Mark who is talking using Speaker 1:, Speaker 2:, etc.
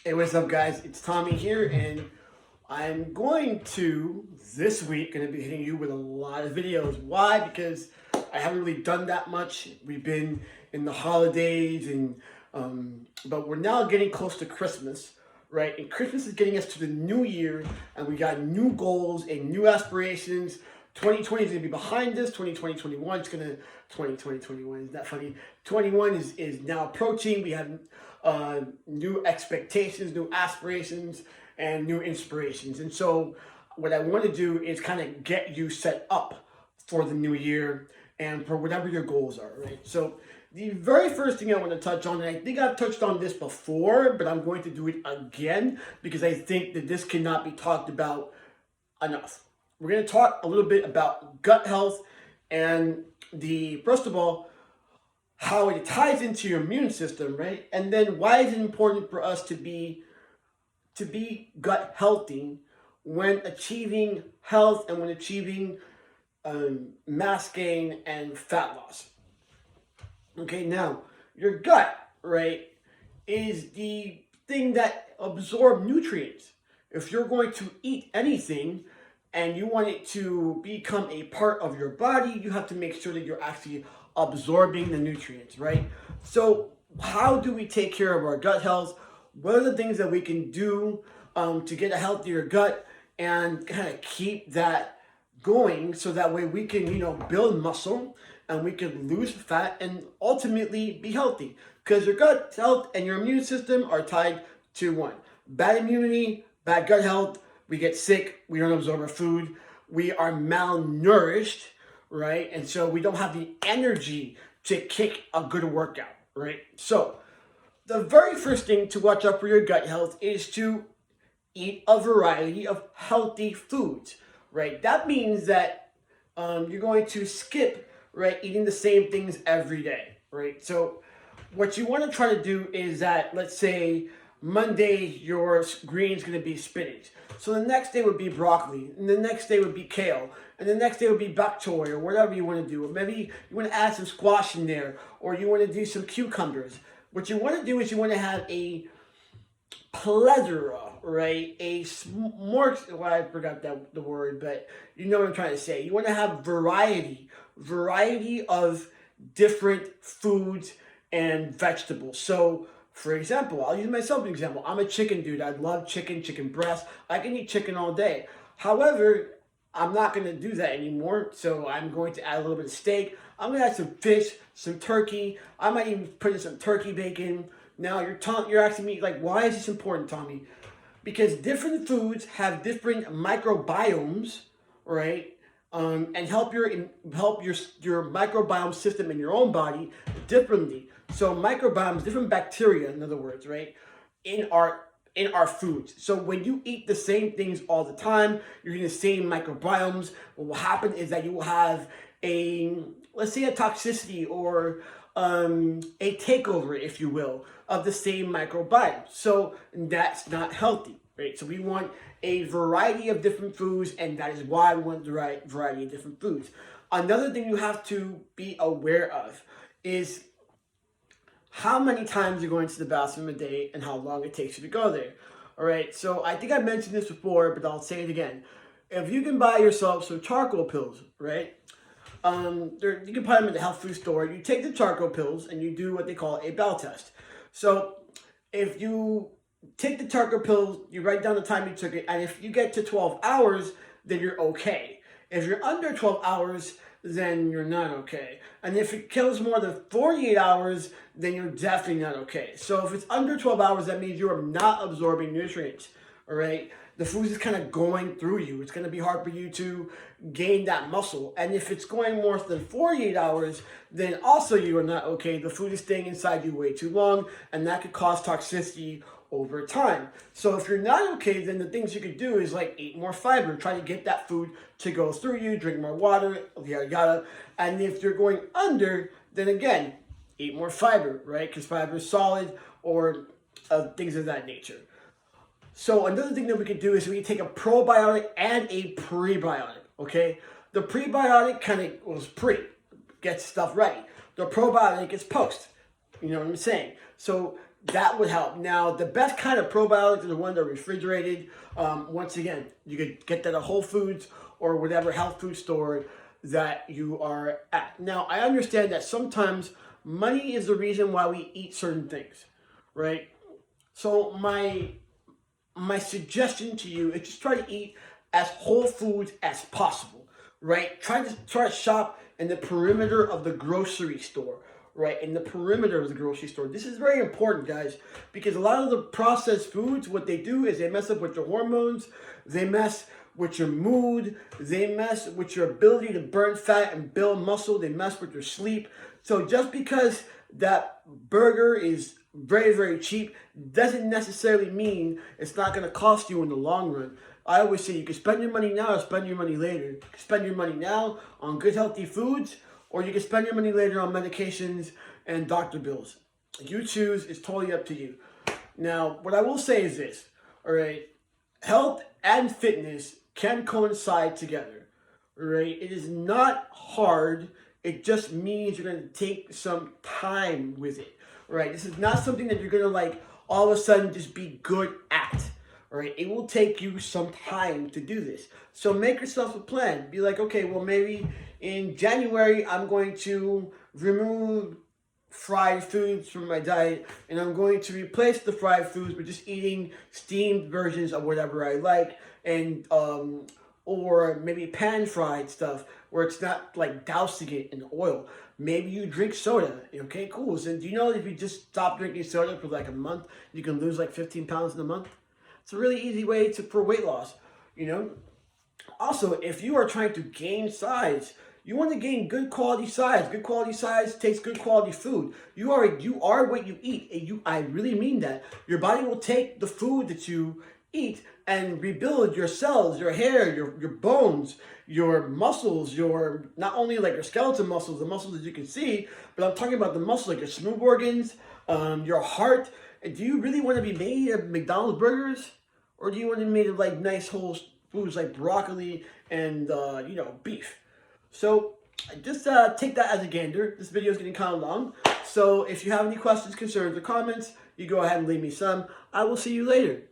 Speaker 1: Hey, what's up, guys? It's Tommy here, and I'm going to this week going to be hitting you with a lot of videos. Why? Because I haven't really done that much. We've been in the holidays, and but we're now getting close to Christmas, right? And Christmas is getting us to the new year, and we got new goals and new aspirations. 2020 is going to be behind us. 2021 is going to 2021. Isn't that funny? 21 is now approaching. We have new expectations, new aspirations, and new inspirations. And so, what I want to do is kind of get you set up for the new year and for whatever your goals are, right? So, the very first thing I want to touch on, and I think I've touched on this before, but I'm going to do it again because I think that this cannot be talked about enough. We're going to talk a little bit about gut health and first of all, how it ties into your immune system, right? And then why is it important for us to be gut healthy when achieving health and when achieving mass gain and fat loss? Okay, now your gut, right, is the thing that absorbs nutrients. If you're going to eat anything and you want it to become a part of your body, you have to make sure that you're actually absorbing the nutrients, right? So how do we take care of our gut health? What are the things that we can do to get a healthier gut and kind of keep that going so that way we can, build muscle and we can lose fat and ultimately be healthy? Because your gut health and your immune system are tied to one. Bad immunity, bad gut health, we get sick, we don't absorb our food, we are malnourished, right? And so we don't have the energy to kick a good workout, right? So the very first thing to watch out for your gut health is to eat a variety of healthy foods, right? That means that you're going to skip, right, eating the same things every day, right? So what you want to try to do is that, let's say, Monday, your green is going to be spinach. So the next day would be broccoli, and the next day would be kale, and the next day would be bok choy, or whatever you want to do. Or maybe you want to add some squash in there, or you want to do some cucumbers. What you want to do is you want to have a plethora, right? More, well, I forgot the word, but you know what I'm trying to say. You want to have variety of different foods and vegetables. So, for example, I'll use myself as an example. I'm a chicken dude. I love chicken breast. I can eat chicken all day. However, I'm not going to do that anymore. So I'm going to add a little bit of steak. I'm going to add some fish, some turkey. I might even put in some turkey bacon. Now you're asking me, like, why is this important, Tommy? Because different foods have different microbiomes, right? And help your microbiome system in your own body differently. So microbiomes, different bacteria, in other words, right, in our foods. So when you eat the same things all the time, you're getting the same microbiomes. What will happen is that you will have let's say a toxicity or a takeover, if you will, of the same microbiome. So that's not healthy, right? So we want a variety of different foods, and that is why we want the right variety of different foods. Another thing you have to be aware of is how many times you're going to the bathroom a day and how long it takes you to go there. All right, so I think I mentioned this before, but I'll say it again. If you can buy yourself some charcoal pills, right? You can buy them at the health food store. You take the charcoal pills and you do what they call a bowel test. So if you take the charcoal pills, you write down the time you took it, and if you get to 12 hours, then you're okay. If you're under 12 hours, then you're not okay. And if it kills more than 48 hours, then you're definitely not okay. So if it's under 12 hours, that means you are not absorbing nutrients, all right? The food is kind of going through you. It's going to be hard for you to gain that muscle. And if it's going more than 48 hours, then also you are not okay. The food is staying inside you way too long, and that could cause toxicity over time. So if you're not okay, then the things you could do is like eat more fiber, try to get that food to go through you, drink more water, yada yada. And if you're going under, then again, eat more fiber, right? Because fiber is solid, or things of that nature. So another thing that we can do is we can take a probiotic and a prebiotic, okay? The prebiotic kind of was gets stuff ready. The probiotic is post. You know what I'm saying? So that would help. Now, the best kind of probiotics are the ones that are refrigerated. Once again, you could get that at Whole Foods or whatever health food store that you are at. Now, I understand that sometimes money is the reason why we eat certain things, right? So my suggestion to you is just try to eat as whole foods as possible, right? Try to shop in the perimeter of the grocery store, right? In the perimeter of the grocery store. This is very important, guys, because a lot of the processed foods, what they do is they mess up with your hormones, they mess with your mood, they mess with your ability to burn fat and build muscle, they mess with your sleep. So just because that burger is very, very cheap doesn't necessarily mean it's not going to cost you in the long run. I always say you can spend your money now or spend your money later. You can spend your money now on good, healthy foods, or you can spend your money later on medications and doctor bills. You choose, it's totally up to you. Now, what I will say is this, all right? Health and fitness can coincide together, right? It is not hard. It just means you're going to take some time with it, right? This is not something that you're going to like all of a sudden just be good at, right? It will take you some time to do this. So make yourself a plan. Be like, okay, well, maybe in January, I'm going to remove fried foods from my diet, and I'm going to replace the fried foods with just eating steamed versions of whatever I like, and or maybe pan fried stuff where it's not like dousing it in oil. Maybe you drink soda. Okay, cool. So do you know if you just stop drinking soda for like a month, you can lose like 15 pounds in a month? It's a really easy way for weight loss, you know? Also, if you are trying to gain size, you want to gain good quality size. Good quality size takes good quality food. You are what you eat. And I really mean that. Your body will take the food that you eat and rebuild your cells, your hair, your bones, your muscles, your not only like your skeleton muscles, the muscles that you can see, but I'm talking about the muscles like your smooth organs, your heart. And do you really want to be made of McDonald's burgers, or do you want to be made of like nice whole foods like broccoli and beef? So just take that as a gander. This video is getting kind of long. So if you have any questions, concerns, or comments, you go ahead and leave me some. I will see you later.